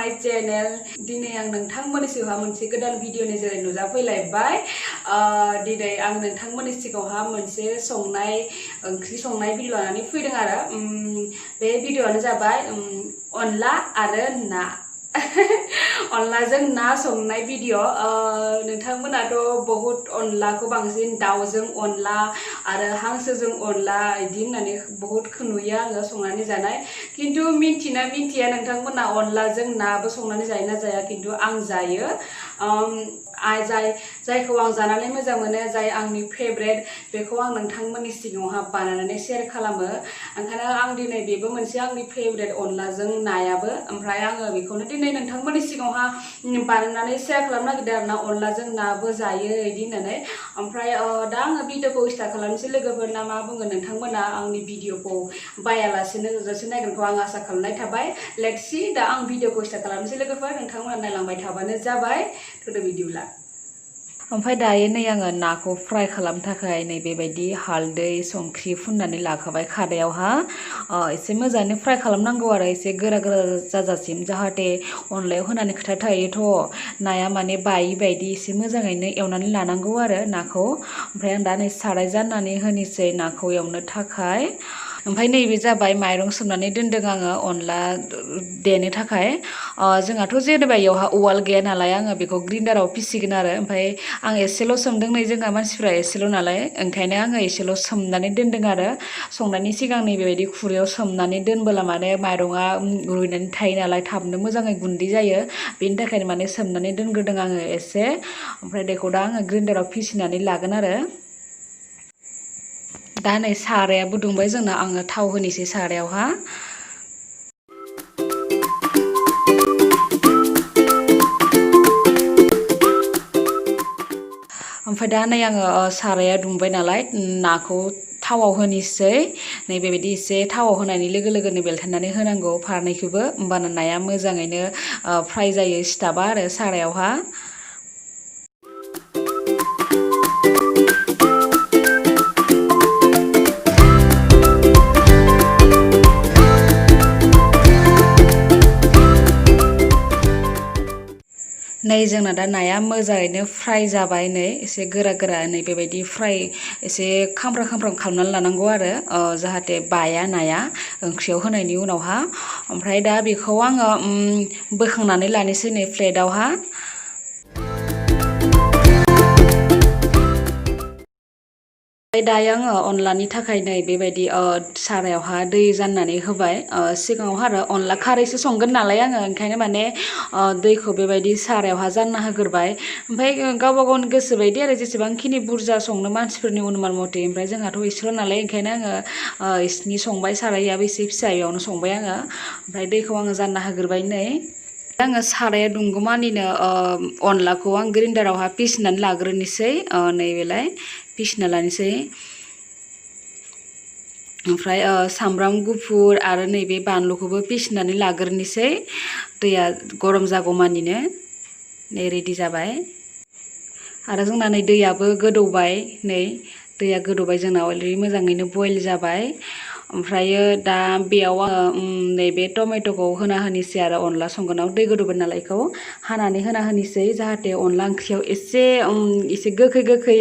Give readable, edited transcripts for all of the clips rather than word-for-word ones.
माय चेनेल दिनै आं नोंथांमोननि सिगाङाव मोनसे गोदान भिडिअनि जेरै नुजाफैलायबाय दिनै आं नोंथांमोननि सिगाङावहा मोनसे ओंख्रि संनाय भिडिअ लानानै फैदों आरो बे भिडिअआनो जाबाय अनला आरो ना अनलाजों ना संनाय भिडिअ नोंथांमोनाथ' बहुत अनलाखौ बांसिन दाउजों अनला आरो हांसोजों अनला इदि होननानै बहुत नुयो आङो संनानै जानाय किन्तु मिन्थिया नोंथांमोना अनलाजों नाबो संनानै जायो ना जाया किन्तु आं जायो जायखौ आं जानानै मोजां मोनो जाय आंनि फेभरेट बेखौ आं नोंथांमोननि सिगाङावहा बानायनानै शेयार खालामो ओंखायनो आं दिनै बेबो मोनसे आंनि फेभरेट अनलाजों नायाबो ओमफ्राय आङो बेखौनो दिनै नोंथांमोननि सिगाङावहा बानायनानै शेयार खालामनो नागिरदों आरोना अनलाजों नाबो जायो इदि होननानै ओमफ्राय दा आङो भिडिअखौ स्टार्ट खालामनोसै लोगोफोरना मा बुङो नोंथांमोना आंनि भिडिअखौ बायालासेनो जोबजासिम नायगोनखौ आं आसा खालामनाय थाबाय लेट्स सी दा आं भिडिअखौ स्टार्ट खालामनोसै लोगोफोर नोंथांमोना नायलांबाय थाबानो जाबाय थुदो भिडिअला ओमफ्राय दायो नै आङो नाखौ फ्राय खालामनो थाखाय नै बेबायदि हालदै संख्रि फुननानै लाखाबाय खादायावहा एसे मोजाङै फ्राय खालामनांगौ आरो एसे गोरा जाजासिम जाहाथे अनलायाव होनानै खोथा थायोथ' नाया माने बायि बायदि एसे मोजाङैनो एवनानै लानांगौ आरो नाखौ ओमफ्राय आं दा नै साराय जाननानै होनोसै नाखौ एवनो थाखाय ओमफ्राय नैबे जाबाय माइरं सोमनानै दोनदों आङो अनला देनो थाखाय जोंहाथ' जेनेबा इयावहा उवाल गैया नालाय आङो बेखौ ग्रिन्डाराव पिसिगोन आरो ओमफ्राय आं एसेल' सोमदों नै जोंहा मानसिफ्रा एसेल' नालाय ओंखायनो आङो एसेल' सोमनानै दोनदों आरो संनायनि सिगां नै बेबायदि खुरैयाव सोमनानै दोनबोला माने माइरङा रुइनानै थायो नालाय थाबनो मोजाङै गुन्दै जायो बेनि थाखायनो माने सोमनानै दोनग्रोदों आङो एसे ओमफ्राय बेखौ दा आङो ग्रिन्डाराव पिसिनानै लागोन आरो दा नै सारायाबो दुंबाय जोंना आङो थाव होनोसै सारायावहा ओमफ्राय दा नै आङो साराया दुंबाय नालाय नाखौ थावाव होनोसै नै बेबायदि एसे थावाव होनायनि लोगो लोगोनो बेलथायनानै होनांगौ फारनैखौबो होमबानो नाया मोजाङैनो फ्राय जायो सिथाबा आरो सारायावहा नै जोंना दा नाया मोजाङैनो फ्राय जाबाय नै एसे गोरा नै बेबायदि फ्राय एसे खामफ्राम खालामनानै लानांगौ आरो जाहाथे बाया नाया ओंख्रियाव होनायनि उनावहा ओमफ्राय दा बेखौ आङो बोखांनानै लानोसै नै प्लेटावहा दायो आङो अनलानि थाखाय नै बेबायदि सारायावहा दै जाननानै होबाय सिगाङावहा आरो अनला खारैसो संगोन नालाय आङो ओंखायनो माने दैखौ बेबायदि सारायावहा जानना होग्रोबाय ओमफ्राय गावबा गावनि गोसो बायदि आरो जेसेबांखिनि बुरजा संनो मानसिफोरनि अनुमान मथे ओमफ्राय जोंहाथ' एसेल' नालाय ओंखायनो आङो इसिनि संबाय सारायाबो एसे फिसायावनो संबाय आङो ओमफ्राय दैखौ आङो जानना होग्रोबाय नै आङो साराया दुंगौमानिनो अनलाखौ आं ग्रिन्डारावहा पिसिनानै लाग्रोनोसै नैबेलाय पिसिना लानोसै ओमफ्राय सामब्राम गुफुर आरो नैबे बानलुखौबो पिसिनानै लाग्रोनोसै दैया गरम जागौमानिनो नै रेडि जाबाय आरो जोंना नै दैयाबो गोदौबाय नै दैया गोदौबाय जोंना अलरेडि मोजाङैनो बयल जाबाय ओमफ्रायो दा बेयाव आङो नैबे टमेट'खौ होना होनोसै आरो अनला संगोनाव दै गोदौबाय नालाय बेखौ हानानै होना होनोसै जाहाथे अनला ओंख्रियाव एसे गोखै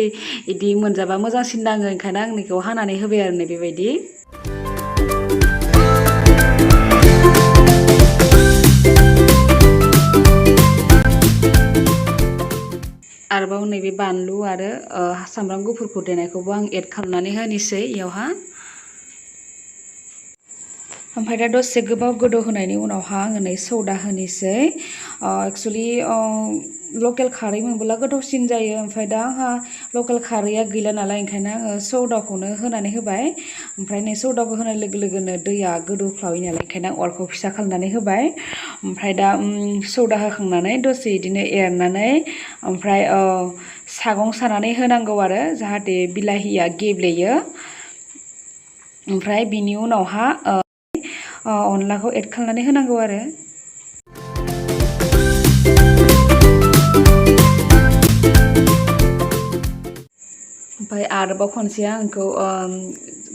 इदि मोनजाबा मोजांसिन नाङो ओंखायनो आं बेखौ हानानै होबाय आरो नै बेबायदि आरोबाव नैबे बानलु आरो सामब्राम गुफुरखौ देनायखौबो आं एड खालामनानै होनोसै इयावहा ओमफ्राय दा दसे गोबाव गोदौ होनायनि उनावहा आङो नै सौदा होनोसै एक्सुवेलि लकेल खारै मोनबोला गोथावसिन जायो ओमफ्राय दा आंहा लकेल खारैया गैला नालाय ओंखायनो आङो सौदाखौनो होनानै होबाय ओमफ्राय नै सौदाखौ होनाय लोगो लोगोनो दैया गोदौफ्लावै नालाय ओंखायनो आं अरखौ फिसा खालामनानै होबाय ओमफ्राय दा सौदा होखांनानै दसे बिदिनो एरनानै ओमफ्राय सागं सानानै होनांगौ आरो जाहाथे बिलाहिया गेब्लेयो ओमफ्राय बिनि उनावहा अनलाखौ एड खालामनानै होनांगौ आरो ओमफ्राय आरोबाव खनसे आंखौ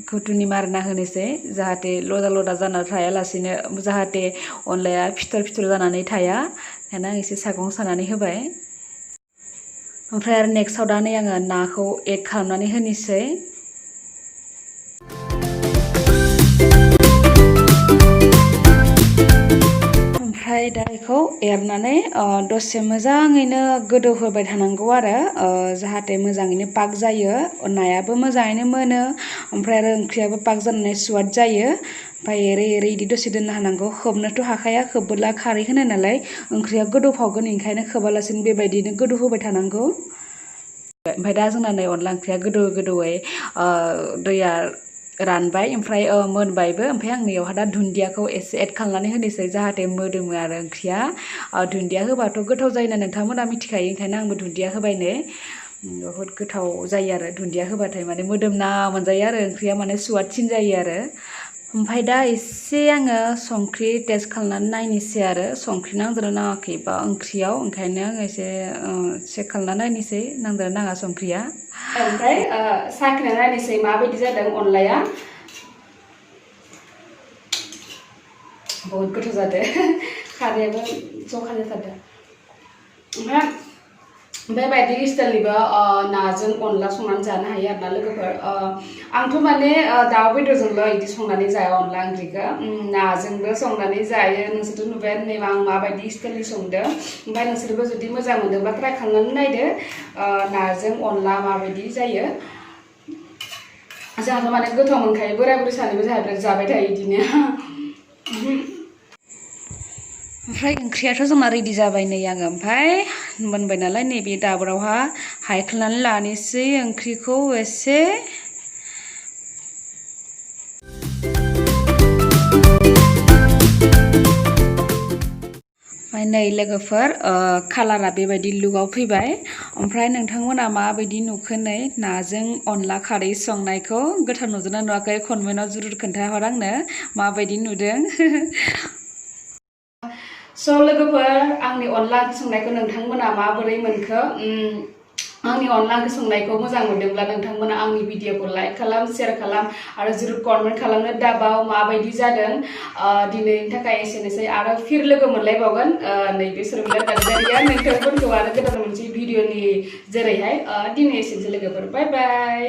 कुटु निमारना होनोसै जाहाथे लदा लदा जाना थायालासेनो जाहाथे अनलाया फिथर फिथर जानानै थाया ओंखायनो आं एसे सागं सानानै होबाय ओमफ्राय आरो नेक्स्टआव दा नै आङो नाखौ एड खालामनानै होनोसै ओमफ्राय दा बेखौ एरनानै दसे मोजाङैनो गोदौहोबाय थानांगौ आरो जाहाथे मोजाङैनो पाक जायो नायाबो मोजाङैनो मोनो ओमफ्राय आरो ओंख्रियाबो पाक जानानै सुवाद जायो ओमफ्राय एरै एरै इदि दसे दोननो हानांगौ खोबनोथ' हाखाया खोबबोला खारै होनाय नालाय ओंख्रिया गोदौफावगोन ओंखायनो खोबालासिनो बेबायदिनो गोदौ होबाय थानांगौ ओमफ्राय दा जोंना नै अनला ओंख्रिया गोदौयै दैया रानबाय ओमफ्राय मोनबायबो ओमफ्राय आं नैयावहा दा दुन्दियाखौ एसे एड खालामनानै होनोसै जाहाथे मोदोमो आरो ओंख्रिया दुन्दिया होबाथ' गोथाव जायोना नोंथांमोना मिथिखायो ओंखायनो आंबो दुन्दिया होबाय नै बहुद गोथाव जायो आरो दुन्दिया होबाथाय माने मोदोमना मोनजायो आरो ओंख्रिया माने सुवादसिन जायो आरो ओमफ्राय दा एसे आङो संख्रि टेस्ट खालामनानै नायनोसै आरो संख्रि नांदोंना नाङाखैबा ओंख्रियाव ओंखायनो आङो एसे चेक खालामना नायनोसै नांदोंना नाङा संख्रिया ओमफ्राय साखिना नायनोसै माबायदि जादों अनलाया बहुत गोथाव जादों खारैयाबो जखा जाथारदों ओमफ्राय बेबायदि स्टाइलनिबो नाजों अनला संनानै जानो हायो आरोना लोगोफोर आंथ' माने दाउ बेदरजोंल' बिदि संनानै जाया अनला ओंख्रिखौ नाजोंबो संनानै जायो नोंसोरथ' नुबाय नैबा आं माबायदि स्टाइलनि संदों ओमफ्राय नोंसोरबो जुदि मोजां मोनदोंबा ट्राइ खालामनानै नायदो नाजों अनला माबायदि जायो जोंहाथ' माने गोथाव मोनखायो बोराय बुरै सानैबो जोंहा बिराद जाबाय थायो बिदिनो ओमफ्राय ओंख्रियाथ' जोंना रेडि जाबाय नै आङो ओमफ्राय मोनबाय नालाय नैबे दाबोरावहा हायखांनानै लानोसै ओंख्रिखौ एसे ओमफ्राय नै लोगोफोर कालारा बेबायदि लुकआव फैबाय ओमफ्राय नोंथांमोना माबायदि नुखो नै नाजों अनला खारै संनायखौ गोथाव नुदोंना नुवाखै कमेन्टआव जुरुर खोन्थाहर आंनो माबायदि नुदों स' लोगोफोर आंनि अनला ओंख्रि संनायखौ नोंथांमोना माबोरै मोनखो आंनि अनला ओंख्रि संनायखौ मोजां मोनदोंब्ला नोंथांमोना आंनि भिडिअखौ लाइक खालाम शेयार खालाम आरो जुरुर कमेन्ट खालामनो दाबाव माबायदि जादों दिनैनि थाखाय एसेनोसै आरो फिर लोगो मोनलायबावगोन नैबे सरमिला नार्जारिया नोंथांमोनखौ आरो गोदान मोनसे भिडिअनि जेरैहाय दिनै एसेनोसै लोगोफोर बाय बाय